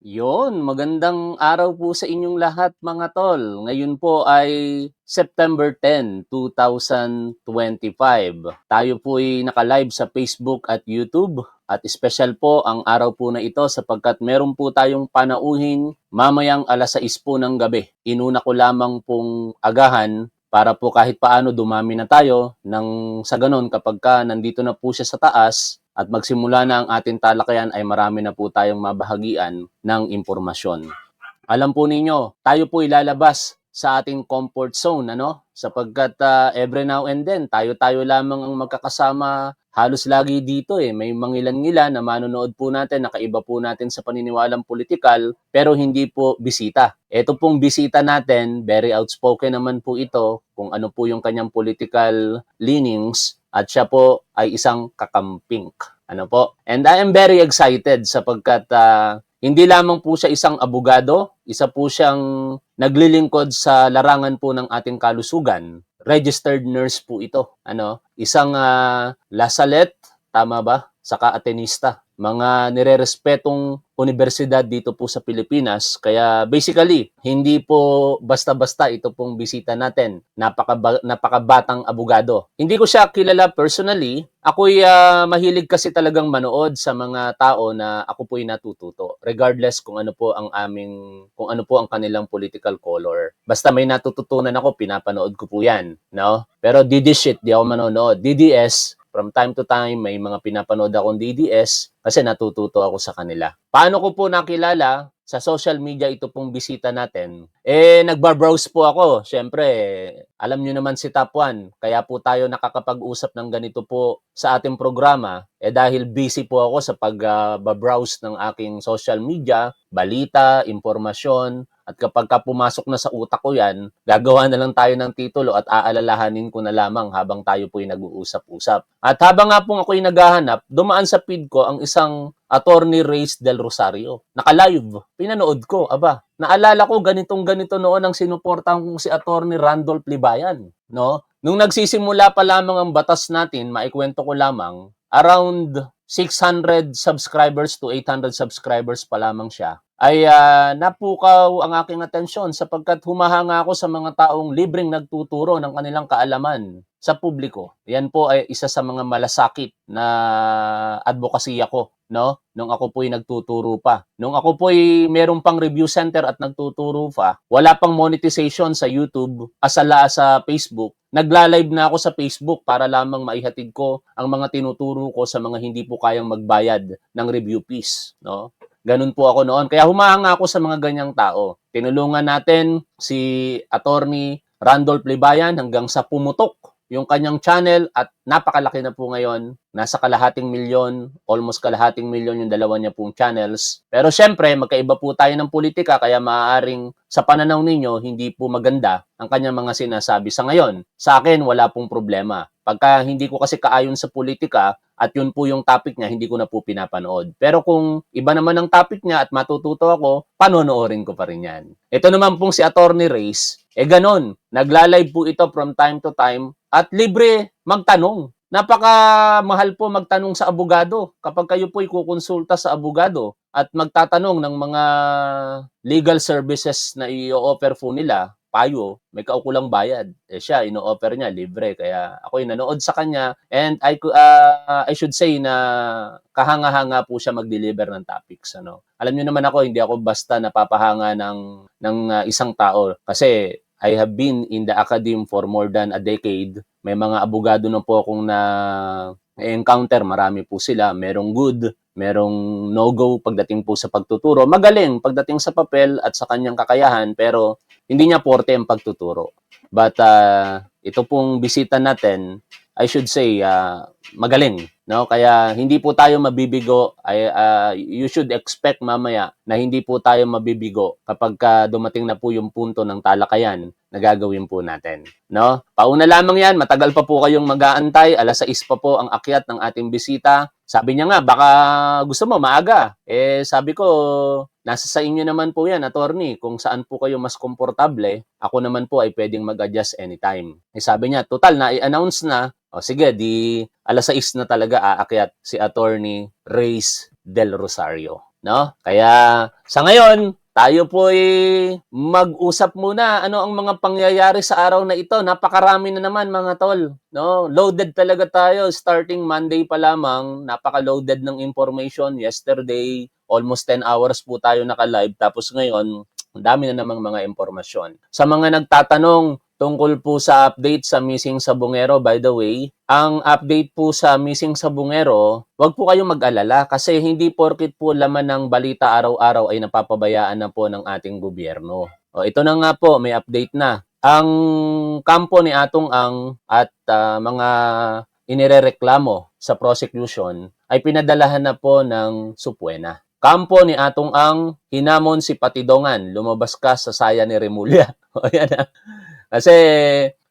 Yon, magandang araw po sa inyong lahat mga tol. Ngayon po ay September 10, 2025. Tayo po ay naka-live sa Facebook at YouTube at special po ang araw po na ito sapagkat meron po tayong panauhin mamayang alas 6 po ng gabi. Inuna ko lamang pong agahan para po kahit paano dumami na tayo nang sa ganon kapag ka nandito na po siya sa taas at magsimula na ang ating talakayan ay marami na po tayong mabahagian ng impormasyon. Alam po ninyo, tayo po ilalabas sa ating comfort zone, sapagkat every now and then, tayo-tayo lamang ang magkakasama halos lagi dito eh. May mangilan-ngilan na manonood po natin, nakaiba po natin sa paniniwalang politikal, pero hindi po bisita. Ito pong bisita natin, very outspoken naman po ito, kung ano po yung kanyang political leanings, at siya po ay isang kakamping. Ano po? And I am very excited sapagkat hindi lamang po siya isang abogado, isa po siyang naglilingkod sa larangan po ng ating kalusugan. Registered nurse po ito. Isang Lasalle, tama ba? Saka Atenista. Mga nirerespetong universidad dito po sa Pilipinas. Kaya basically, hindi po basta-basta ito pong bisita natin. Napakabatang abogado. Hindi ko siya kilala personally. Ako'y mahilig kasi talagang manood sa mga tao na ako po'y natututo. Regardless kung ano po ang kanilang political color. Basta may natututunan ako, pinapanood ko po yan. No? Pero DD shit, di ako manonood. DDS, from time to time, may mga pinapanood akong DDS kasi natututo ako sa kanila. Paano ko po nakilala? Sa social media ito pong bisita natin. Nagbabrowse po ako. Siyempre, alam nyo naman si Top 1. Kaya po tayo nakakapag-usap ng ganito po sa ating programa. Dahil busy po ako sa pag-browse ng aking social media, balita, impormasyon, at kapag pumasok na sa utak ko yan, gagawa na lang tayo ng titulo at aalalahanin ko na lamang habang tayo po'y nag-uusap-usap. At habang nga pong ako'y naghahanap, dumaan sa feed ko ang isang Attorney Reyes Del Rosario. Naka-live. Pinanood ko. Aba, naalala ko ganitong-ganito noon ang sinuportahan kong si Attorney Randolph Libayan. No? Nung nagsisimula pa lamang ang batas natin, maikwento ko lamang, around 600 subscribers to 800 subscribers pa lamang siya, ay napukaw ang aking atensyon sapagkat humahanga ako sa mga taong libreng nagtuturo ng kanilang kaalaman sa publiko. Yan po ay isa sa mga malasakit na advokasya ko, no? Nung ako po'y nagtuturo pa. Nung ako po'y meron pang review center at nagtuturo pa, wala pang monetization sa YouTube, asala sa Facebook, nagla-live na ako sa Facebook para lamang maihatid ko ang mga tinuturo ko sa mga hindi po kayang magbayad ng review fees, no? Ganun po ako noon. Kaya humahanga ako sa mga ganyang tao. Tinulungan natin si Attorney Randolph Libayan hanggang sa pumutok yung kanyang channel at napakalaki na po ngayon. Nasa kalahating milyon, almost kalahating milyon yung dalawa niya pong channels. Pero syempre, magkaiba po tayo ng politika kaya maaaring sa pananaw ninyo, hindi po maganda ang kanyang mga sinasabi sa ngayon. Sa akin, wala pong problema. Pagka hindi ko kasi kaayon sa politika, at yun po yung topic niya, hindi ko na po pinapanood. Pero kung iba naman ang topic niya at matututo ako, panonoorin ko pa rin yan. Ito naman pong si Attorney Reyes, ganon. Nagla-live po ito from time to time at libre magtanong. Napakamahal po magtanong sa abogado kapag kayo po kukonsulta sa abogado at magtatanong ng mga legal services na i-offer po nila, payo, may kaukulang bayad. Siya, ino-offer niya, libre. Kaya ako'y nanood sa kanya and I should say na kahanga-hanga po siya mag-deliver ng topics. Alam niyo naman ako, hindi ako basta napapahanga ng isang tao kasi I have been in the academe for more than a decade. May mga abogado na po akong na-encounter, marami po sila. Merong good, merong no-go pagdating po sa pagtuturo. Magaling pagdating sa papel at sa kanyang kakayahan, pero hindi niya porte ang pagtuturo. But ito pong bisita natin, I should say, magaling. No? Kaya hindi po tayo mabibigo. You should expect mamaya na hindi po tayo mabibigo kapag dumating na po yung punto ng talakayan na gagawin po natin. No? Pauna lamang yan, matagal pa po kayong mag-aantay. Alas 6 pa po ang akyat ng ating bisita. Sabi niya nga, baka gusto mo maaga. Sabi ko, nasa sa inyo naman po yan, attorney, kung saan po kayo mas komportable. Ako naman po ay pwedeng mag-adjust anytime. Sabi niya, total na i-announce na. O sige, di alas 6 na talaga aakyat si Attorney Reyes Del Rosario. no? Kaya sa ngayon, tayo po'y mag-usap muna ano ang mga pangyayari sa araw na ito. Napakarami na naman mga tol, no? Loaded talaga tayo starting Monday pa lamang. Napaka-loaded ng information. Yesterday, almost 10 hours po tayo naka-live, tapos ngayon, ang dami na namang mga impormasyon. Sa mga nagtatanong tungkol po sa update sa Missing Sabongero, by the way, ang update po sa Missing Sabongero, wag po kayong mag-alala kasi hindi porkit po laman ng balita araw-araw ay napapabayaan na po ng ating gobyerno. O, ito na nga po, may update na. Ang kampo ni Atong Ang at mga inirereklamo sa prosecution ay pinadalahan na po ng Supuena. Kampo ni Atong Ang, hinamon si Patidongan, lumabas ka sa saya ni Remulla. O yan na. Kasi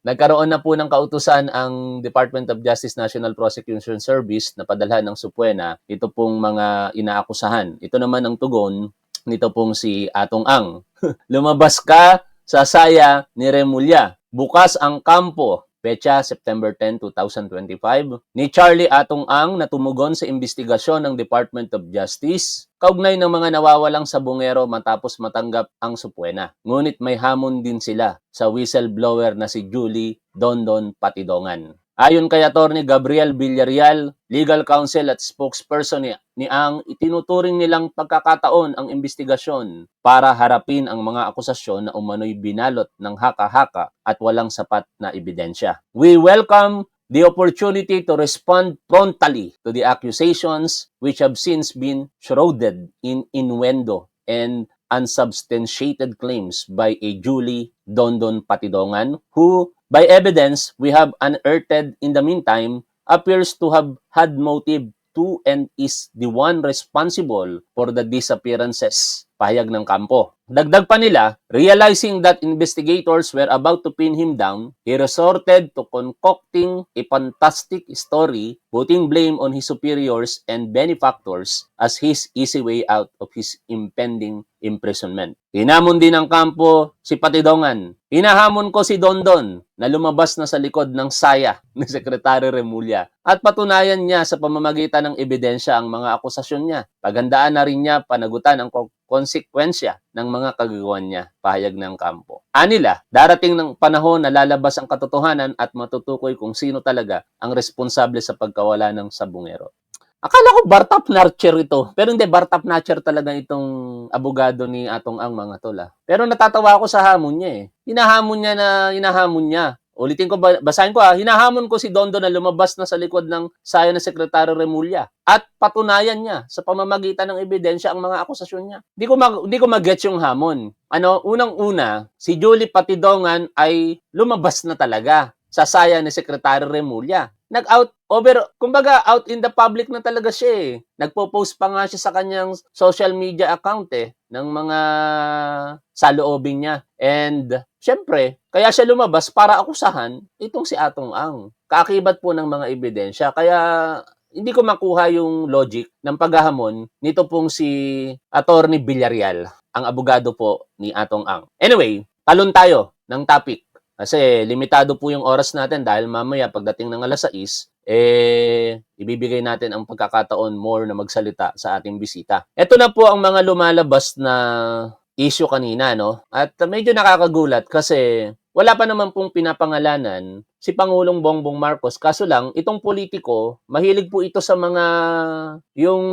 nagkaroon na po ng kautusan ang Department of Justice National Prosecution Service na padalhan ng Supuena ito pong mga inaakusahan. Ito naman ang tugon nito pong si Atong Ang. Lumabas ka sa saya ni Remulla. Bukas ang kampo. Petsa, September 10, 2025, ni Charlie Atong Ang na tumugon sa investigasyon ng Department of Justice kaugnay ng mga nawawalang sabongero matapos matanggap ang Supuena. Ngunit may hamon din sila sa whistleblower na si Julie Dondon Patidongan. Ayon kay Atty. Gabriel Villarreal, legal counsel at spokesperson ni Ang, itinuturing nilang pagkakataon ang investigasyon para harapin ang mga akusasyon na umano'y binalot ng haka-haka at walang sapat na ebidensya. We welcome the opportunity to respond promptly to the accusations which have since been shrouded in innuendo and unsubstantiated claims by a Julie Dondon Patidongan, who, by evidence we have unearthed in the meantime, appears to have had motive to and is the one responsible for the disappearances. Pahayag ng kampo. Dagdag pa nila, realizing that investigators were about to pin him down, he resorted to concocting a fantastic story, putting blame on his superiors and benefactors as his easy way out of his impending imprisonment. Hinamon din ng kampo si Patidongan. Hinahamon ko si Dondon na lumabas na sa likod ng saya ni Secretary Remulla at patunayan niya sa pamamagitan ng ebidensya ang mga akusasyon niya. Paghandaan na rin niya panagutan ang konsekwensya ng mga kagagawan niya, pahayag ng kampo. Anila, darating ng panahon na lalabas ang katotohanan at matutukoy kung sino talaga ang responsable sa pagkawala ng sabongero. Akala ko Bartap Narcher ito. Pero hindi, Bartap Narcher talaga itong abogado ni Atong Ang, mga tol. Pero natatawa ako sa hamon niya eh. Hinahamon niya. Ulitin ko, basahin ko hinahamon ko si Dondo na lumabas na sa likod ng saya ng Sekretary Remulla at patunayan niya sa pamamagitan ng ebidensya ang mga akusasyon niya. Hindi ko mag-gets yung hamon. Unang-una, si Julie Patidongan ay lumabas na talaga sa saya ni Secretary Remulla. Kumbaga out in the public na talaga siya eh. Nagpo-post pa nga siya sa kanyang social media account ng mga saloobin niya. And syempre, kaya siya lumabas para akusahan itong si Atong Ang. Kaakibat po ng mga ebidensya. Kaya hindi ko makuha yung logic ng paghahamon nito pong si Atty. Villarreal, ang abogado po ni Atong Ang. Anyway, talon tayo ng topic. Kasi limitado po yung oras natin dahil mamaya pagdating ng alas 6, ibibigay natin ang pagkakataon more na magsalita sa ating bisita. Ito na po ang mga lumalabas na issue kanina, no? At medyo nakakagulat kasi wala pa naman pong pinapangalanan si Pangulong Bongbong Marcos. Kaso lang, itong politiko, mahilig po ito sa mga yung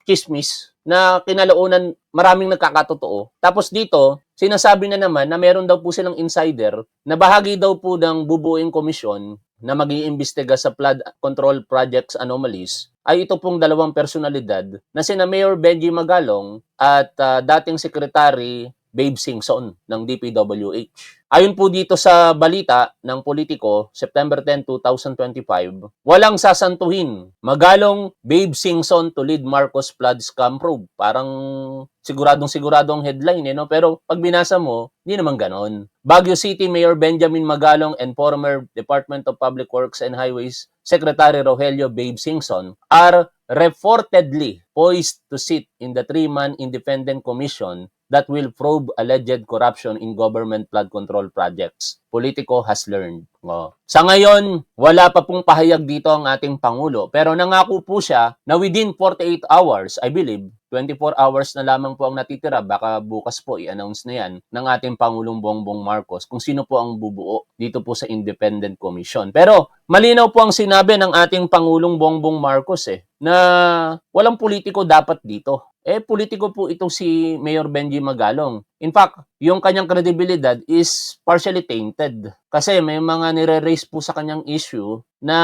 chismis na kinalaunan maraming nagkakatotoo. Tapos dito, sinasabi na naman na meron daw po silang insider na bahagi daw po ng bubuing komisyon na mag-iimbestiga sa flood control projects anomalies ay ito pong dalawang personalidad na sina Mayor Benji Magalong at dating Secretary Babe Singson ng DPWH. Ayon po dito sa balita ng Politico, September 10, 2025, walang sasantuhin. Magalong Babe Singson to lead Marcos flood scam probe. Parang siguradong-sigurado ang headline, no? Pero pag binasa mo, hindi naman ganon. Baguio City Mayor Benjamin Magalong and former Department of Public Works and Highways Secretary Rogelio Babe Singson are reportedly poised to sit in the 3-man independent commission that will probe alleged corruption in government flood control projects. Politico has learned. Sa ngayon, wala pa pong pahayag dito ang ating Pangulo, pero nangako po siya na within 48 hours, I believe, 24 hours na lamang po ang natitira, baka bukas po i-announce na yan ng ating Pangulong Bongbong Marcos kung sino po ang bubuo dito po sa Independent Commission. Pero malinaw po ang sinabi ng ating Pangulong Bongbong Marcos na walang politiko dapat dito. Politiko po itong si Mayor Benji Magalong. In fact, yung kanyang credibility is partially tainted. Kasi may mga nire-raise po sa kanyang issue na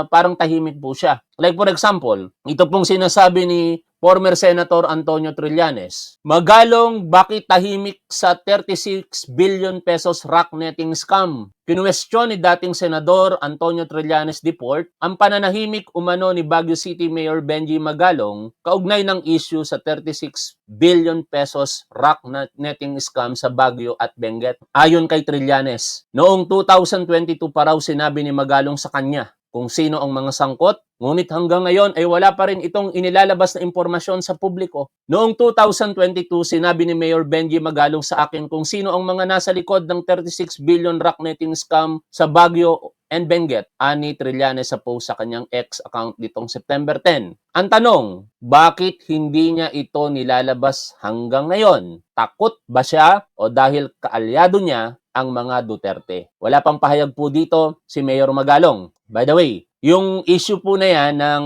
parang tahimik po siya. Like for example, ito pong sinasabi ni former Senator Antonio Trillanes, Magalong, bakit tahimik sa 36 billion pesos rock netting scam? Kinuwestiyon ni dating Senador Antonio Trillanes Deport ang pananahimik umano ni Baguio City Mayor Benji Magalong kaugnay ng issue sa 36 billion pesos rock netting scam sa Baguio at Benguet. Ayon kay Trillanes, noong 2022 pa raw sinabi ni Magalong sa kanya kung sino ang mga sangkot, ngunit hanggang ngayon ay wala pa rin itong inilalabas na impormasyon sa publiko. Noong 2022, sinabi ni Mayor Benji Magalong sa akin kung sino ang mga nasa likod ng 36 billion rock netting scam sa Baguio and Benguet, ani Trillanes sa post sa kanyang X account nitong September 10. Ang tanong, bakit hindi niya ito nilalabas hanggang ngayon? Takot ba siya o dahil kaalyado niya ang mga Duterte? Wala pang pahayag po dito si Mayor Magalong. By the way, yung issue po na yan ng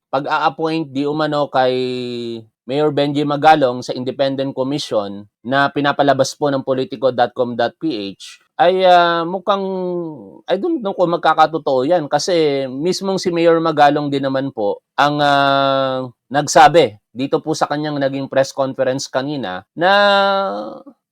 pag-a-appoint di umano kay Mayor Benji Magalong sa Independent Commission na pinapalabas po ng politico.com.ph ay mukhang, I don't know kung magkakatotoo yan kasi mismong si Mayor Magalong din naman po ang nagsabi dito po sa kanyang naging press conference kanina na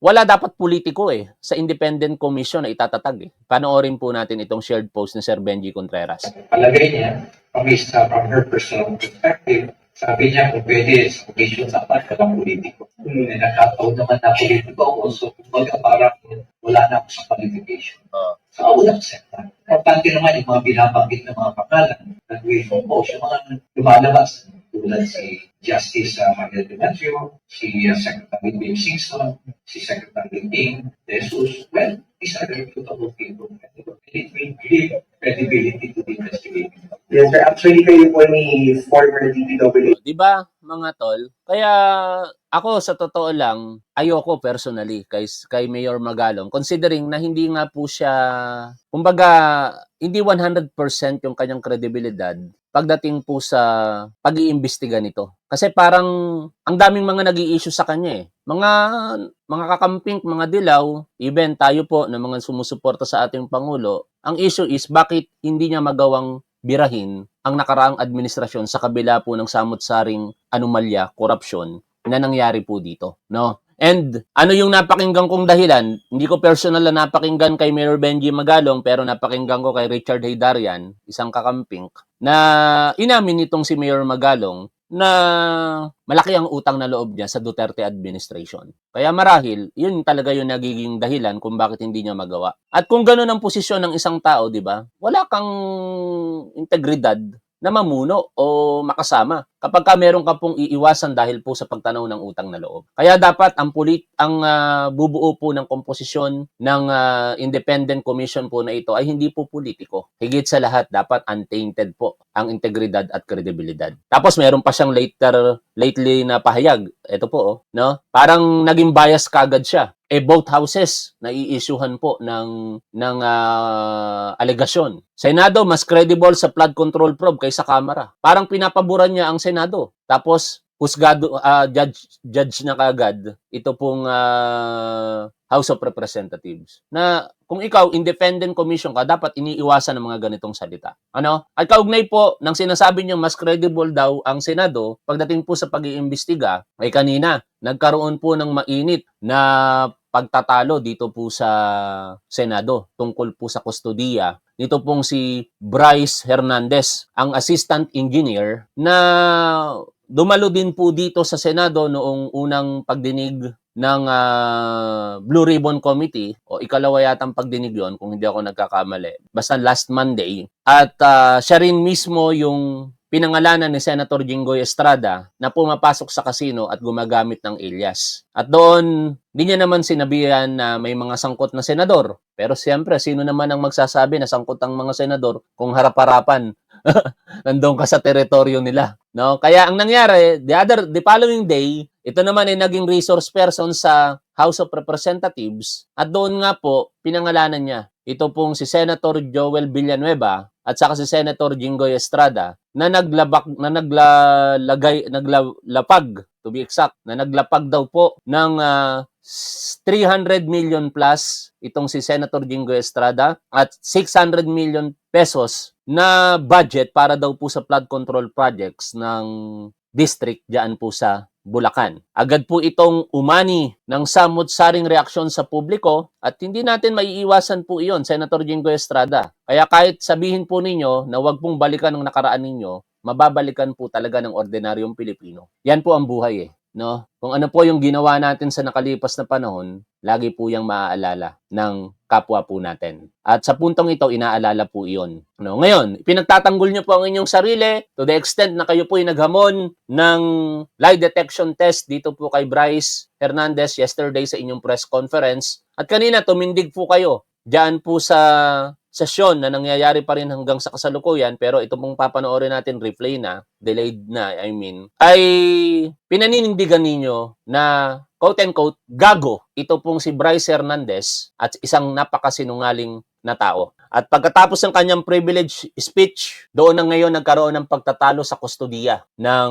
wala dapat politiko sa Independent Commission na itatatag. Panoorin po natin itong shared post ni Sir Benji Contreras. Palagay niya, from her personal perspective, sabi niya kung pwede sa commission dapat walang politiko. Nakataon naman na politiko ako, so kumbaga parang wala na ako sa qualification. So I would accept that. Importante naman yung mga binabanggit ng mga pangalan that we propose, yung mga lumalabas tulad si Justice Maria Dimaggio, si Secretary Bill Singson, si Secretary King, Jesus. Well, these are reputable people. It will give credibility to the investigation. Yes, sir. Actually, kayo po ni former DPW. Diba, mga tol? Kaya ako sa totoo lang, ayoko personally kay Mayor Magalong considering na hindi nga po siya, kumbaga, hindi 100% yung kanyang kredibilidad pagdating po sa pag-iimbestiga nito. Kasi parang ang daming mga nag-i-issue sa kanya Mga kakamping, mga dilaw, even tayo po na mga sumusuporta sa ating Pangulo, ang issue is bakit hindi niya magawang birahin ang nakaraang administrasyon sa kabila po ng samot-saring anomalya, korupsyon na nangyari po dito, no? And ano yung napakinggan kong dahilan? Hindi ko personal na napakinggan kay Mayor Benji Magalong pero napakinggan ko kay Richard Haydarian, isang kakamping, na inamin nitong si Mayor Magalong na malaki ang utang na loob niya sa Duterte administration. Kaya marahil, yun talaga yung nagiging dahilan kung bakit hindi niya magawa. At kung gano'n ang posisyon ng isang tao, di ba? Wala kang integridad na mamuno o makasama kapag meron ka pong iiwasan dahil po sa pagtanaw ng utang na loob. Kaya dapat ang bubuo po ng komposisyon ng Independent Commission po na ito ay hindi po politiko. Higit sa lahat, dapat untainted po ang integridad at kredibilidad. Tapos meron pa siyang lately na pahayag. Ito po, no? Parang naging bias kagad siya. Both houses na i-issuehan po ng alegasyon. Senado mas credible sa flood control probe kaysa Kamara. Parang pinapaboran niya ang Senado. Tapos husgado judge na kagad ito pong House of Representatives. Na kung ikaw independent commission ka, dapat iniiwasan ng mga ganitong salita. Ano? At kaugnay po ng sinasabi niyo mas credible daw ang Senado pagdating po sa pag-iimbestiga, ay kanina nagkaroon po ng mainit na pagtatalo dito po sa Senado tungkol po sa kustodiya. Nito pong si Bryce Hernandez, ang assistant engineer na dumalo din po dito sa Senado noong unang pagdinig ng Blue Ribbon Committee o ikalawa yatang pagdinig yon kung hindi ako nagkakamali. Basta last Monday. At siya rin mismo yung pinangalanan ni Senator Jinggoy Estrada na pumapasok sa casino at gumagamit ng alias. At doon, di niya naman sinabihan na may mga sangkot na senador. Pero siyempre, sino naman ang magsasabi na sangkot ang mga senador kung harap-harapan nandun ka sa teritoryo nila? No? Kaya ang nangyari, the following day, ito naman ay naging resource person sa House of Representatives at doon nga po, pinangalanan niya. Ito pong si Senator Joel Villanueva at saka si Senator Jinggoy Estrada na naglapag, to be exact, na naglapag daw po ng 300 million plus itong si Senator Jinggoy Estrada at 600 million pesos na budget para daw po sa flood control projects ng district diyan po sa Bulacan. Agad po itong umani ng samot-saring reaksyon sa publiko at hindi natin maiiwasan po iyon, Senator Jinggoy Estrada. Kaya kahit sabihin po ninyo na wag pong balikan ng nakaraan ninyo, mababalikan po talaga ng ordinaryong Pilipino. Yan po ang buhay no? Kung ano po yung ginawa natin sa nakalipas na panahon, lagi po yung maaalala ng kapwa po natin. At sa puntong ito, inaalala po iyon. No? Ngayon, pinagtatanggol niyo po ang inyong sarili to the extent na kayo po ay naghamon ng lie detection test dito po kay Bryce Hernandez yesterday sa inyong press conference. At kanina, tumindig po kayo diyan po sa sesyon na nangyayari pa rin hanggang sa kasalukuyan, pero ito pong papanoorin natin, replay na, delayed na, ay pinaninindigan ninyo na quote-unquote, gago. Ito pong si Bryce Hernandez at isang napakasinungaling na tao. At pagkatapos ng kanyang privilege speech, doon na ngayon nagkaroon ng pagtatalo sa kustodiya ng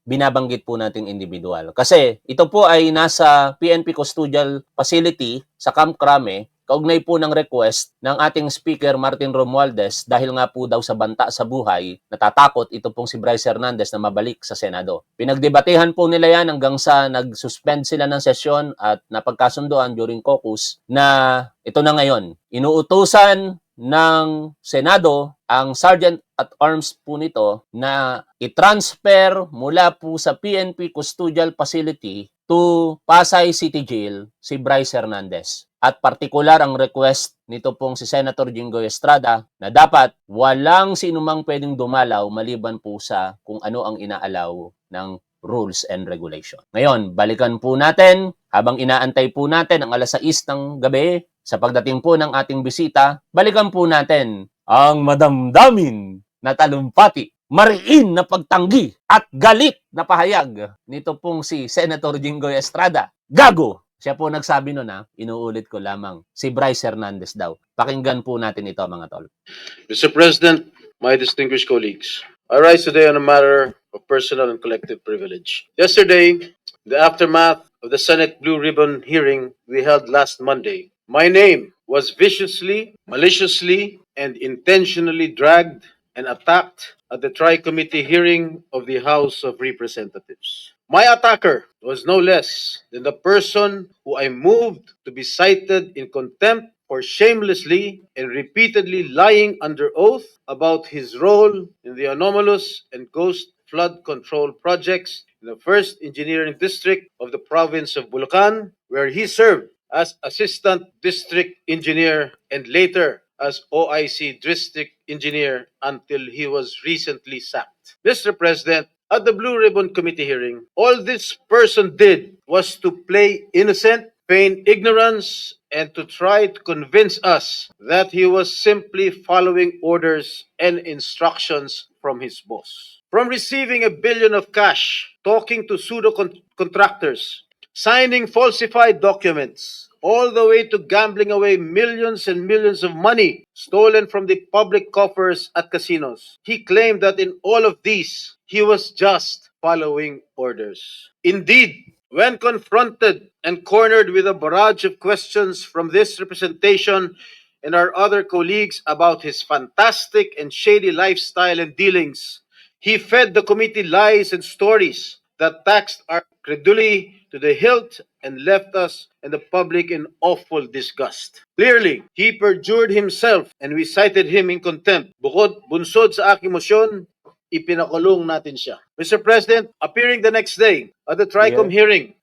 binabanggit po nating individual. Kasi ito po ay nasa PNP Custodial Facility sa Camp Crame, kaugnay po ng request ng ating Speaker Martin Romualdez dahil nga po daw sa banta sa buhay, natatakot ito pong si Bryce Hernandez na mabalik sa Senado. Pinagdebatehan po nila yan hanggang sa nag-suspend sila ng sesyon at napagkasunduan during caucus na ito na ngayon. Inuutusan ng Senado ang Sergeant at Arms po nito na i-transfer mula po sa PNP Custodial Facility to Pasay City Jail si Bryce Hernandez. At partikular ang request nito pong si Senator Jinggoy Estrada na dapat walang sinumang pwedeng dumalaw maliban po sa kung ano ang inaalaw ng rules and regulation. Ngayon, balikan po natin habang inaantay po natin ang alas 6 ng gabi sa pagdating po ng ating bisita, balikan po natin ang madamdamin na talumpati, mariin na pagtanggi at galit na pahayag nito pong si Senator Jinggoy Estrada. Gago! Siya po nagsabi nun inuulit ko lamang, si Bryce Hernandez daw. Pakinggan po natin ito mga tol. Mr. President, my distinguished colleagues, I rise today on a matter of personal and collective privilege. Yesterday, in the aftermath of the Senate Blue Ribbon hearing we held last Monday, my name was viciously, maliciously, and intentionally dragged and attacked at the Tri-Committee hearing of the House of Representatives. My attacker was no less than the person who I moved to be cited in contempt for shamelessly and repeatedly lying under oath about his role in the anomalous and ghost flood control projects in the 1st Engineering District of the province of Bulacan, where he served as Assistant District Engineer and later as OIC District Engineer until he was recently sacked. Mr. President, at the Blue Ribbon Committee hearing, all this person did was to play innocent, feign ignorance, and to try to convince us that he was simply following orders and instructions from his boss. From receiving $1 billion of cash, talking to pseudo-contractors, signing falsified documents, all the way to gambling away millions and millions of money stolen from the public coffers at casinos. He claimed that in all of these, he was just following orders. Indeed, when confronted and cornered with a barrage of questions from this representation and our other colleagues about his fantastic and shady lifestyle and dealings, he fed the committee lies and stories that taxed our credulity to the hilt and left us and the public in awful disgust. Clearly, he perjured himself and we cited him in contempt. Bunsod sa aking motion, ipinakulong natin siya. Mr. President, appearing the next day at the TRICOM hearing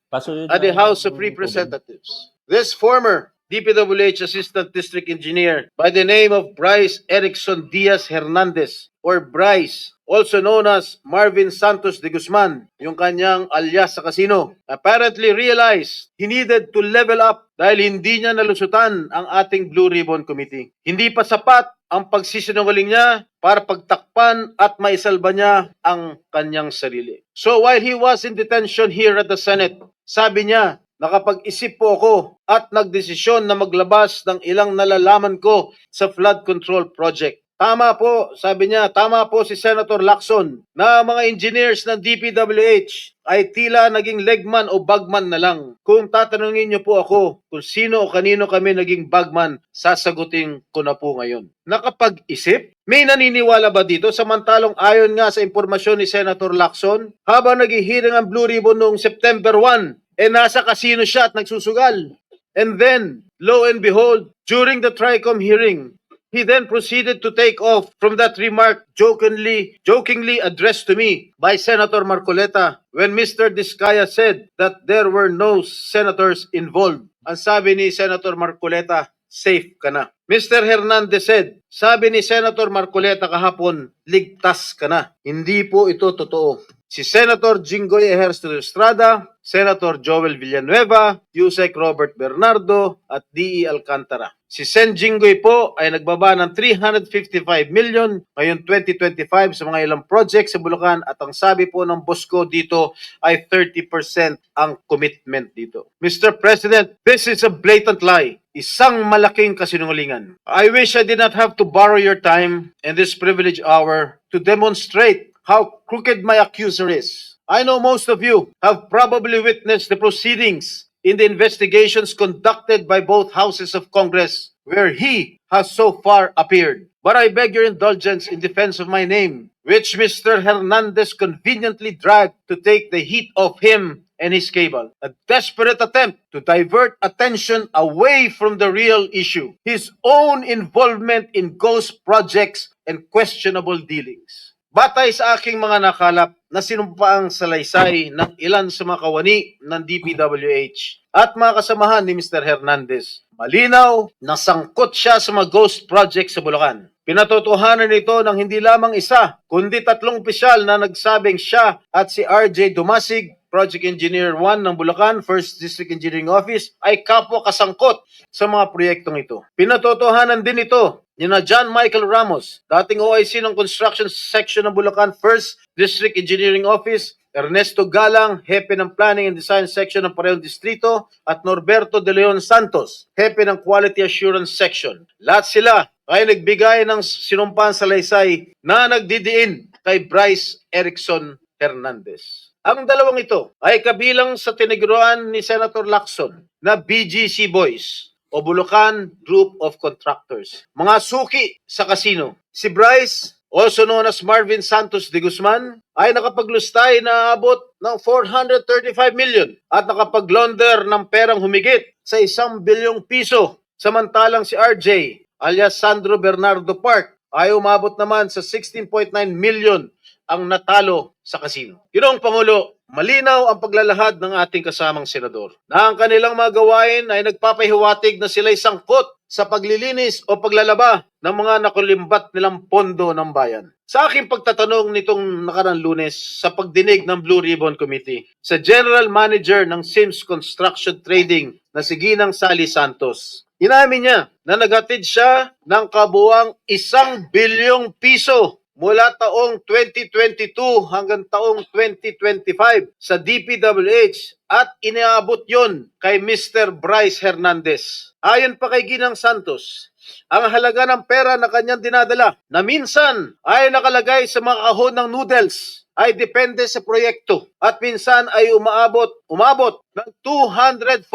at the House of Representatives, this former DPWH Assistant District Engineer by the name of Bryce Erickson Diaz Hernandez, or Bryce, also known as Marvin Santos de Guzman, yung kanyang alias sa casino, apparently realized he needed to level up dahil hindi niya nalusutan ang ating Blue Ribbon Committee. Hindi pa sapat ang pagsisinungaling niya para pagtakpan at maisalba niya ang kanyang sarili. So while he was in detention here at the Senate, sabi niya, nakapag-isip po ako at nagdesisyon na maglabas ng ilang nalalaman ko sa flood control project. Tama po, sabi niya, tama po si Senator Lacson na mga engineers ng DPWH ay tila naging legman o bagman na lang. Kung tatanungin niyo po ako kung sino o kanino kami naging bagman, sasagutin ko na po ngayon. Nakapag-isip? May naniniwala ba dito? Samantalong ayon nga sa impormasyon ni Senator Lacson, habang naghihiring ang Blue Ribbon noong September 1, nasa casino siya at nagsusugal. And then, lo and behold, during the TRICOM hearing, he then proceeded to take off from that remark jokingly addressed to me by Senator Marcoleta when Mr. Diskaya said that there were no senators involved. Ang sabi ni Senator Marcoleta, safe ka na. Mr. Hernandez said, sabi ni Senator Marcoleta kahapon, ligtas ka na. Hindi po ito totoo. Si Senator Jinggoy Ejercito Estrada, Senator Joel Villanueva, Yusek Robert Bernardo at D.E. Alcantara. Si Sen Jinggoy po ay nagbaba ng 355 million ngayon 2025 sa mga ilang projects sa Bulacan at ang sabi po ng boss ko dito ay 30% ang commitment dito. Mr. President, this is a blatant lie. Isang malaking kasinungalingan. I wish I did not have to borrow your time in this privileged hour to demonstrate how crooked my accuser is. I know most of you have probably witnessed the proceedings in the investigations conducted by both houses of Congress where he has so far appeared. But I beg your indulgence in defense of my name, which Mr. Hernandez conveniently dragged to take the heat off him and his cable. A desperate attempt to divert attention away from the real issue, his own involvement in ghost projects and questionable dealings. Batay sa aking mga nakalap na sinumpaang salaysay ng ilan sa mga kawani ng DPWH at mga kasamahan ni Mr. Hernandez, malinaw na sangkot siya sa mga ghost projects sa Bulacan. Pinatotohanan nito ng hindi lamang isa, kundi 3 opisyal na nagsabing siya at si RJ Dumasig, Project Engineer 1 ng Bulacan, 1st District Engineering Office, ay kapwa kasangkot sa mga proyektong ito. Pinatotohanan din ito ni na John Michael Ramos, dating OIC ng Construction Section ng Bulacan 1st District Engineering Office, Ernesto Galang, Hepe ng Planning and Design Section ng parehong distrito, at Norberto De Leon Santos, Hepe ng Quality Assurance Section. Lahat sila ay nagbigay ng sinumpaan salaysay na nagdidiin kay Bryce Erickson Hernandez. Ang dalawang ito ay kabilang sa tiniguruan ni Senator Lacson na BGC Boys o Bulacan Group of Contractors. Mga suki sa kasino. Si Bryce, also known as Marvin Santos de Guzman, ay nakapaglustay na abot ng 435 million at nakapag-launder ng perang humigit sa 1 bilyong piso. Samantalang si RJ, alias Sandro Bernardo Park, ay umabot naman sa 16.9 million ang natalo sa kasino. Ginoong Pangulo, malinaw ang paglalahad ng ating kasamang senador na ang kanilang mga gawain ay nagpapahiwatig na sila'y sangkot sa paglilinis o paglalaba ng mga nakulimbat nilang pondo ng bayan. Sa aking pagtatanong nitong nakarang Lunes sa pagdinig ng Blue Ribbon Committee sa General Manager ng Sims Construction Trading na si Ginang Sally Santos, inamin niya na naghatid siya ng kabuuang 1 bilyong piso mula taong 2022 hanggang taong 2025 sa DPWH at iniabot yon kay Mr. Bryce Hernandez. Ayon pa kay Ginang Santos, ang halaga ng pera na kanyang dinadala na minsan ay nakalagay sa mga kahon ng noodles ay depende sa proyekto at minsan ay umabot ng 245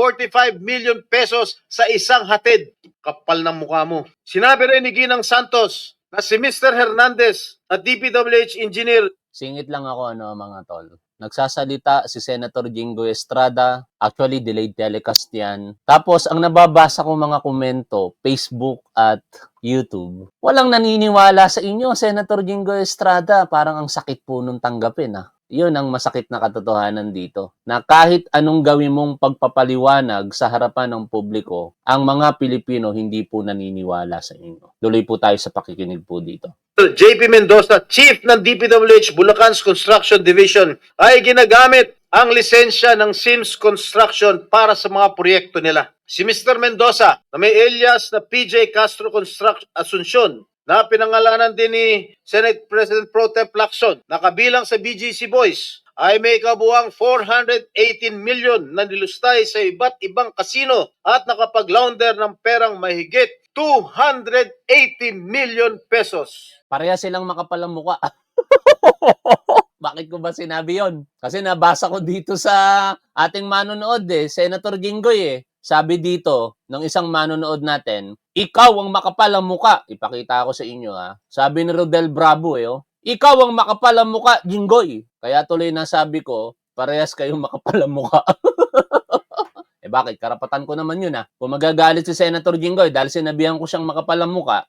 million pesos sa isang hatid. Kapal ng mukha mo. Sinabi rin ni Ginang Santos na si Mr. Hernandez at DPWH engineer. Singit lang ako mga tol. Nagsasalita si Senator Jinggoy Estrada, actually delayed telecast yan. Tapos ang nababasa ko mga komento, Facebook at YouTube, walang naniniwala sa inyo, Senator Jinggoy Estrada. Parang ang sakit po nung tanggapin Yun ang masakit na katotohanan dito. Na kahit anong gawin mong pagpapaliwanag sa harapan ng publiko, ang mga Pilipino hindi po naniniwala sa inyo. Tuloy po tayo sa pakikinig po dito. JP Mendoza, Chief ng DPWH Bulacan's Construction Division, ay ginagamit ang lisensya ng Sims Construction para sa mga proyekto nila. Si Mr. Mendoza, na may alias na PJ Castro Construction Asuncion, na pinangalanan din ni Senate President Pro Tem Lacson, na kabilang sa BGC Boys, ay may kabuang 418 million na nilustay sa iba't ibang kasino at nakapag-launder ng perang mahigit 280 million pesos. Pareha silang makapalang muka. Bakit ko ba sinabi yon? Kasi nabasa ko dito sa ating manonood Senator Jinggoy Sabi dito ng isang manonood natin, ikaw ang makapalang muka. Ipakita ko sa inyo Sabi ni Rodel Bravo ikaw ang makapalang muka, Jinggoy. Kaya tuloy na sabi ko, parehas kayong makapalang muka. Bakit? Karapatan ko naman yun Kung magagalit si Senator Jinggoy dahil sinabihan ko siyang makapalang muka,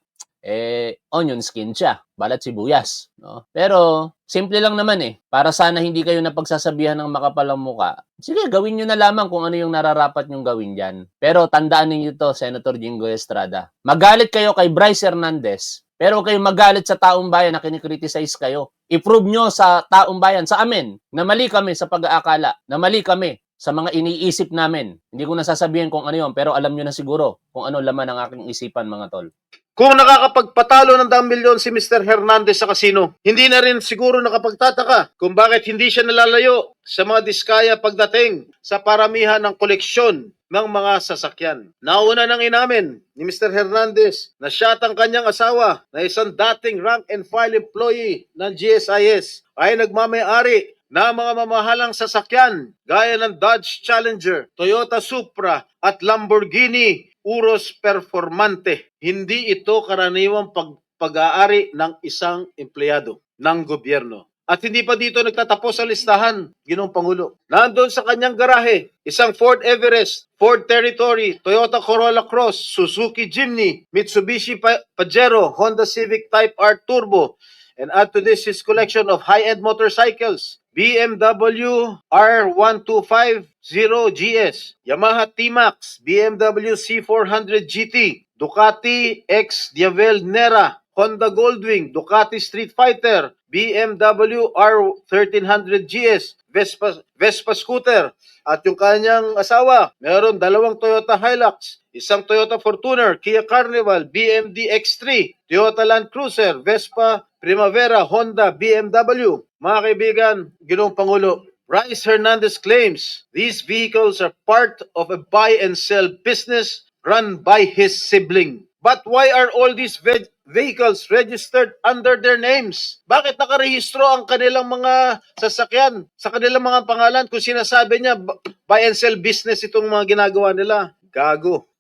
onion skin siya, balat sibuyas, no? Pero, simple lang naman para sana hindi kayo napagsasabihan ng makapalang muka, sige, gawin nyo na lamang kung ano yung nararapat nyong gawin dyan. Pero, tandaan ninyo to, Senator Jinggoy Estrada. Magalit kayo kay Bryce Hernandez, pero kayo magalit sa taong bayan na kinikriticize kayo. I-prove nyo sa taong bayan, sa amin, na mali kami sa pag-aakala, na mali kami sa mga iniisip namin. Hindi ko nasasabihin kung ano yun, pero alam nyo na siguro kung ano laman ng aking isipan, mga tol. Kung nakakapagpatalo ng 10 milyon si Mr. Hernandez sa kasino, hindi na rin siguro nakapagtataka kung bakit hindi siya nalalayo sa mga diskaya pagdating sa paramihan ng koleksyon ng mga sasakyan. Nauna nang inamin ni Mr. Hernandez na siya at ang kanyang asawa na isang dating rank and file employee ng GSIS ay nagmamayari na mga mamahalang sasakyan gaya ng Dodge Challenger, Toyota Supra at Lamborghini Urus Performante. Hindi ito karaniwang pag-aari ng isang empleyado ng gobyerno. At hindi pa dito nagtatapos sa listahan, Ginoong Pangulo. Nandun sa kanyang garahe, isang Ford Everest, Ford Territory, Toyota Corolla Cross, Suzuki Jimny, Mitsubishi Pajero, Honda Civic Type R Turbo, and add to this his collection of high-end motorcycles, BMW R1250GS, Yamaha T-Max, BMW C400 GT, Ducati X Diavel Nera, Honda Goldwing, Ducati Street Fighter, BMW R1300GS, Vespa scooter, at yung kanyang asawa, meron 2 Toyota Hilux, isang Toyota Fortuner, Kia Carnival, BMD X3, Toyota Land Cruiser, Vespa Primavera, Honda, BMW. Mga kaibigan, Ginoong Pangulo, Bryce Hernandez claims these vehicles are part of a buy and sell business run by his sibling. But why are all these vehicles registered under their names? Bakit nakarehistro ang kanilang mga sasakyan sa kanilang mga pangalan kung sinasabi niya buy and sell business itong mga ginagawa nila? Gago.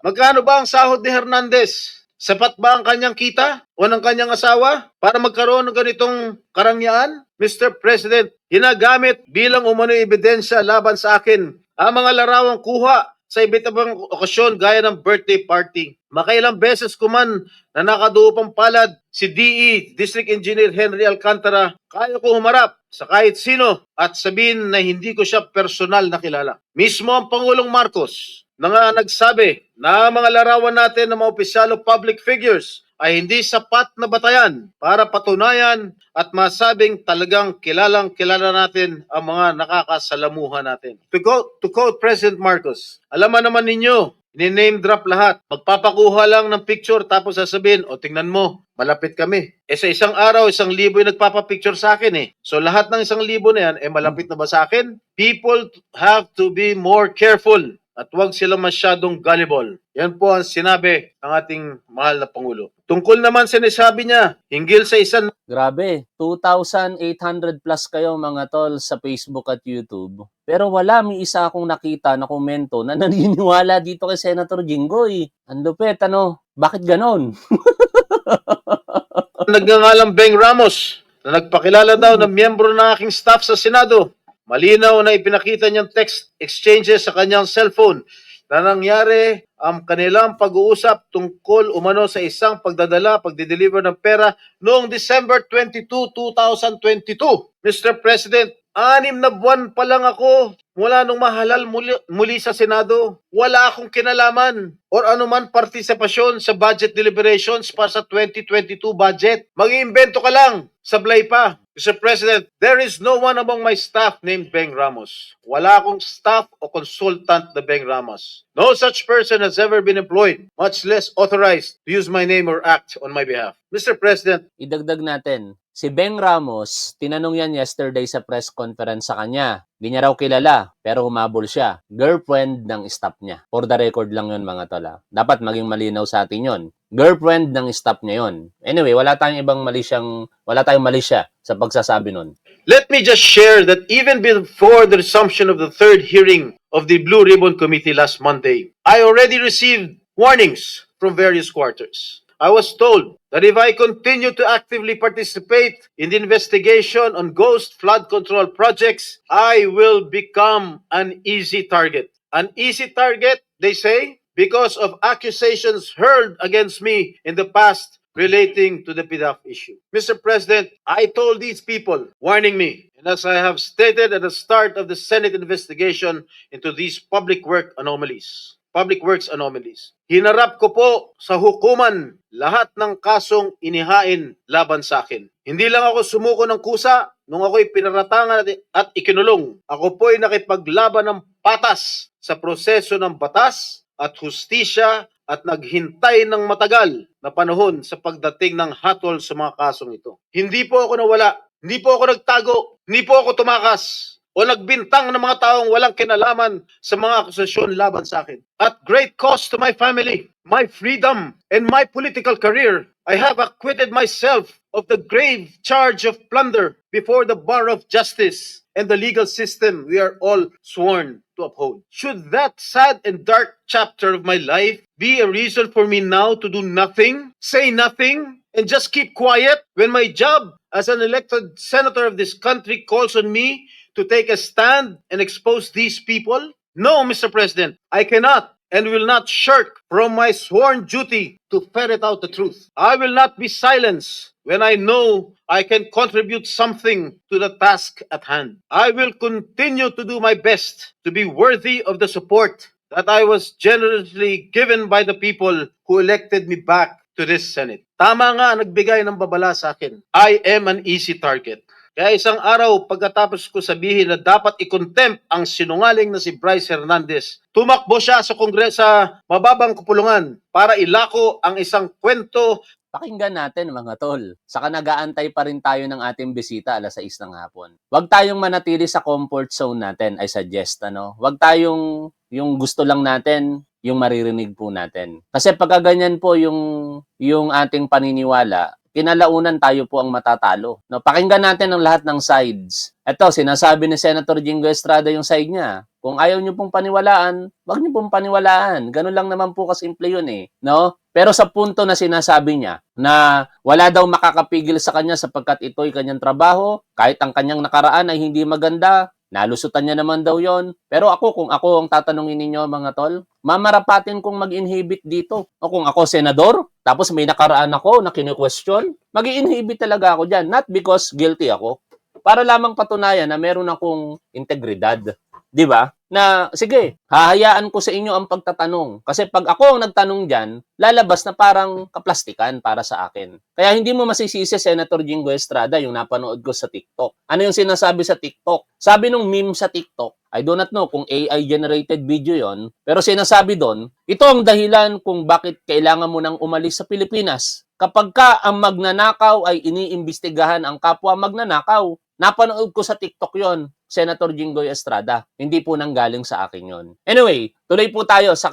Magkano ba ang sahod ni Hernandez? Sapat ba ang kanyang kita o ng kanyang asawa para magkaroon ng ganitong karangyaan? Mr. President, ginagamit bilang umano'y ebidensya laban sa akin ang mga larawang kuha sa iba't ibang okasyon gaya ng birthday party. Makailang beses ko man na nakaduupang palad si DE, District Engineer Henry Alcantara, kaya ko humarap sa kahit sino at sabihin na hindi ko siya personal na kilala. Mismo ang Pangulong Marcos na nga nagsabi na mga larawan natin ng mga opisyal o public figures ay hindi sapat na batayan para patunayan at masabing talagang kilalang-kilala natin ang mga nakakasalamuha natin. To quote President Marcos, alaman naman ninyo, ni-name drop lahat. Magpapakuha lang ng picture tapos sasabihin, o tingnan mo, malapit kami. Sa isang araw, 1,000 yung nagpapapicture sa akin So lahat ng 1,000 na yan, malapit na ba sa akin? People have to be more careful at huwag sila masyadong gullible. Yan po ang sinabi ng ating mahal na Pangulo. Tungkol naman sa nasabi niya, hinggil sa isang... Grabe, 2,800 plus kayo mga tol sa Facebook at YouTube. Pero wala, may isa akong nakita na komento na naniniwala dito kay Senator Jinggoy. Ang lupet, bakit ganon? Nagngangalang Beng Ramos na nagpakilala daw ng miyembro ng aking staff sa Senado. Malinaw na ipinakita niyang text exchanges sa kanyang cellphone na nangyari ang kanilang pag-uusap tungkol umano sa isang pagdideliver ng pera noong December 22, 2022. Mr. President, 6 na buwan pa lang ako mula nung mahalal muli sa Senado. Wala akong kinalaman or anuman partisipasyon sa budget deliberations para sa 2022 budget. Mag-iimbento ka lang, sablay pa. Mr. President, there is no one among my staff named Beng Ramos. Wala akong staff o consultant na Beng Ramos. No such person has ever been employed, much less authorized to use my name or act on my behalf. Mr. President, Idagdag natin, si Beng Ramos, tinanong yan yesterday sa press conference sa kanya. Hindi niya raw kilala, pero humabol siya. Girlfriend ng staff niya. For the record lang yun mga tol. Dapat maging malinaw sa atin yun. Girlfriend ng staff niya yun. Anyway, wala tayong mali siya sa pagsasabi nun. let me just share that even before the resumption of the third hearing of the Blue Ribbon Committee last Monday, I already received warnings from various quarters. I was told that if I continue to actively participate in the investigation on ghost flood control projects, I will become an easy target. An easy target, they say, because of accusations hurled against me in the past relating to the PDAF issue. Mr. President, I told these people, warning me, and as I have stated at the start of the Senate investigation into these public works anomalies, hinarap ko po sa hukuman lahat ng kasong inihain laban sa akin. Hindi lang ako sumuko ng kusa nung ako'y pinaratangan at ikinulong. Ako po'y nakipaglaban ng patas sa proseso ng batas at hustisya at naghintay ng matagal na panahon sa pagdating ng hatol sa mga kasong ito. Hindi po ako nawala, hindi po ako nagtago, hindi po ako tumakas o nagbintang ng mga taong walang kinalaman sa mga akusasyon laban sa akin. At great cost to my family, my freedom, and my political career, I have acquitted myself of the grave charge of plunder before the bar of justice and the legal system we are all sworn to uphold. Should that sad and dark chapter of my life be a reason for me now to do nothing, say nothing, and just keep quiet when my job as an elected senator of this country calls on me to take a stand and expose these people? No, Mr. President, I cannot and will not shirk from my sworn duty to ferret out the truth. I will not be silenced when I know I can contribute something to the task at hand. I will continue to do my best to be worthy of the support that I was generously given by the people who elected me back to this Senate. Tama nga nagbigay ng babala sa akin. I am an easy target. Kaya isang araw pagkatapos ko sabihin na dapat i-contempt ang sinungaling na si Bryce Hernandez, tumakbo siya sa sa mababang kupulungan para ilako ang isang kwento. Pakinggan natin mga tol. Saka nag-aantay pa rin tayo ng ating bisita alas 6 ng hapon. Huwag tayong manatili sa comfort zone natin, I suggest. Huwag tayong yung gusto lang natin, yung maririnig po natin. Kasi pagka ganyan po yung ating paniniwala, kinalaunan tayo po ang matatalo. No, pakinggan natin ang lahat ng sides. Ito, sinasabi ni Senator Jingo Estrada yung side niya. Kung ayaw niyo pong paniwalaan, wag niyo pong paniwalaan. Ganun lang naman po kasimple yun eh. No? Pero sa punto na sinasabi niya na wala daw makakapigil sa kanya sapagkat ito'y kanyang trabaho, kahit ang kanyang nakaraan ay hindi maganda, nalusutan niya naman daw yon. Pero kung ako ang tatanungin ninyo mga tol, mamarapatin kong mag-inhibit dito. O kung ako senador, tapos may nakaraan ako na kinu-question, mag-i-inhibit talaga ako dyan. Not because guilty ako. Para lamang patunayan na meron akong integridad. Di ba? Na, sige, hahayaan ko sa inyo ang pagtatanong. Kasi pag ako ang nagtanong dyan, lalabas na parang kaplastikan para sa akin. Kaya hindi mo masisisi, Senator Jingo Estrada, yung napanood ko sa TikTok. Ano yung sinasabi sa TikTok? Sabi nung meme sa TikTok, I do not know kung AI-generated video yon, pero sinasabi doon, ito ang dahilan kung bakit kailangan mo nang umalis sa Pilipinas. Kapag ka ang magnanakaw ay iniimbestigahan ang kapwa magnanakaw, napanood ko sa TikTok yon, Senator Jingoy Estrada. Hindi po nanggaling sa akin yon. Anyway, tuloy po tayo sa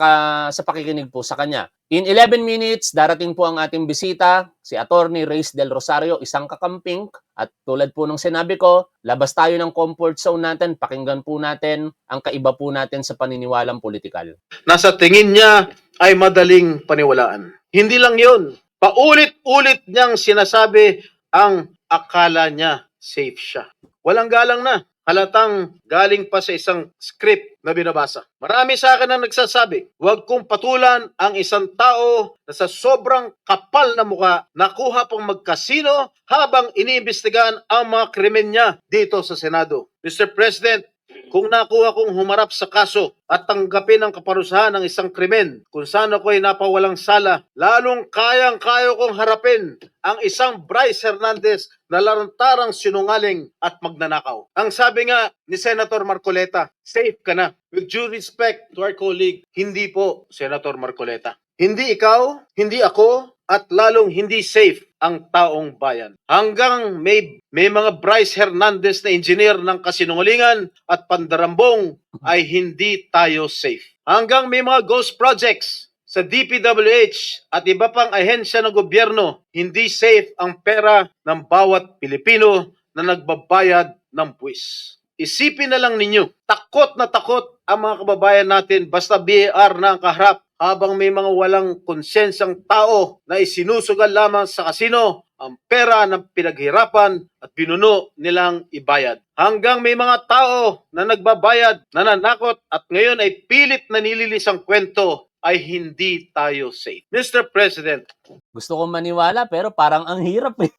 pakikinig po sa kanya. In 11 minutes, darating po ang ating bisita, si Attorney Reyes Del Rosario, isang kakamping. At tulad po ng sinabi ko, labas tayo ng comfort zone natin, pakinggan po natin ang kaiba po natin sa paniniwalang politikal. Nasa tingin niya ay madaling paniwalaan. Hindi lang yun. Paulit-ulit niyang sinasabi ang akala niya safe siya. Walang galang na. halatang galing pa sa isang script na binabasa. Marami sa akin ang nagsasabi, huwag kong patulan ang isang tao na sa sobrang kapal na muka nakuha pang magkasino habang iniimbestigahan ang mga krimen niya dito sa Senado. Mr. President, kung nakuha kong humarap sa kaso at tanggapin ang kaparusahan ng isang krimen kung saan ako'y napawalang sala, lalong kayang-kaya kong harapin ang isang Bryce Hernandez na larantarang sinungaling at magnanakaw. Ang sabi nga ni Senator Marcoleta, safe ka na. With due respect to our colleague, hindi po, Senator Marcoleta. Hindi ikaw, hindi ako, at lalong hindi safe ang taong bayan. Hanggang may mga Bryce Hernandez na engineer ng kasinungalingan at pandarambong ay hindi tayo safe. Hanggang may mga ghost projects sa DPWH at iba pang ahensya ng gobyerno, hindi safe ang pera ng bawat Pilipino na nagbabayad ng buwis. Isipin na lang ninyo, takot na takot ang mga kababayan natin basta BAR na ang kaharap habang may mga walang konsensyang tao na isinusugal lamang sa kasino ang pera ng pinaghirapan at binuno nilang ibayad. Hanggang may mga tao na nagbabayad, nananakot at ngayon ay pilit na nililis ang kwento ay hindi tayo safe. Mr. President, Gusto kong maniwala pero parang ang hirap eh.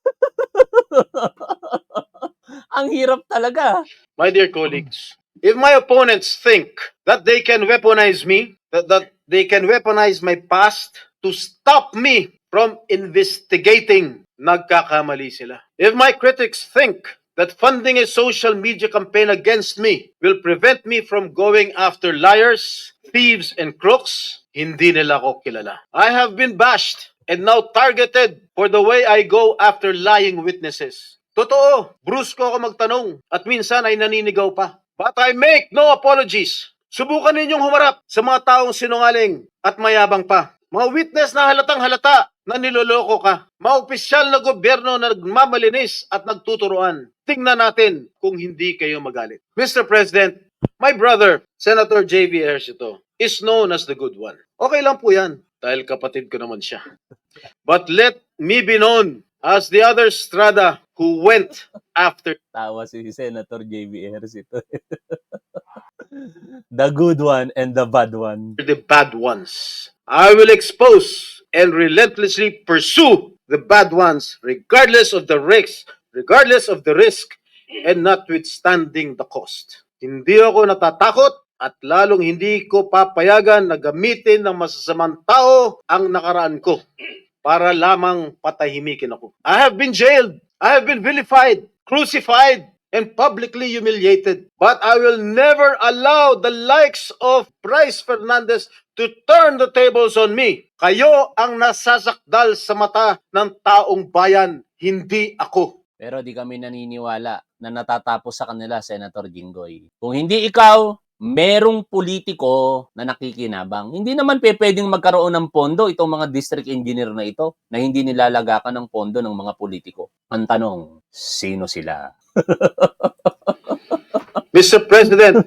Ang hirap talaga. my dear colleagues, if my opponents think that they can weaponize me, that they can weaponize my past to stop me from investigating, nagkakamali sila. If my critics think that funding a social media campaign against me will prevent me from going after liars, thieves, and crooks, hindi nila ako kilala. I have been bashed and now targeted for the way I go after lying witnesses. Totoo, brusko ako magtanong at minsan ay naninigaw pa. But I make no apologies. Subukan ninyong humarap sa mga taong sinungaling at mayabang pa. Mga witness na halatang halata na niloloko ka. Mga opisyal na gobyerno na nagmamalinis at nagtuturuan. Tingnan natin kung hindi kayo magalit. Mr. President, my brother, Senator J.V. Ejercito, is known as the good one. Okay lang po yan, dahil kapatid ko naman siya. But let me be known as the other Strada who went after Tawa si Senator J.B. Ejercito. The good one and the bad one. the bad ones. I will expose and relentlessly pursue the bad ones regardless of the risk, and notwithstanding the cost. Hindi ako natatakot at lalong hindi ko papayagan na gamitin ng masasamang tao ang nakaraan ko para lamang patahimikin ako. I have been jailed, I have been vilified, crucified, and publicly humiliated. But I will never allow the likes of Bryce Fernandez to turn the tables on me. Kayo ang nasasakdal sa mata ng taong bayan, hindi ako. Pero di kami naniniwala na natatapos sa kanila, Senator Jinggoy. Kung hindi ikaw, merong politiko na nakikinabang. Hindi naman pwedeng magkaroon ng pondo itong mga district engineer na ito na hindi nilalagakan ng pondo ng mga politiko. Ang tanong, sino sila? Mr. President,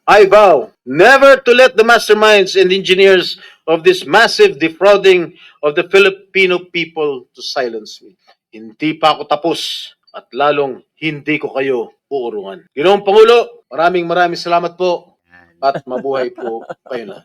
I vow never to let the masterminds and engineers of this massive defrauding of the Filipino people to silence me. Hindi pa ako tapos at lalong hindi ko kayo uurungan. Ginoong Pangulo, maraming salamat po at mabuhay po kayo lahat.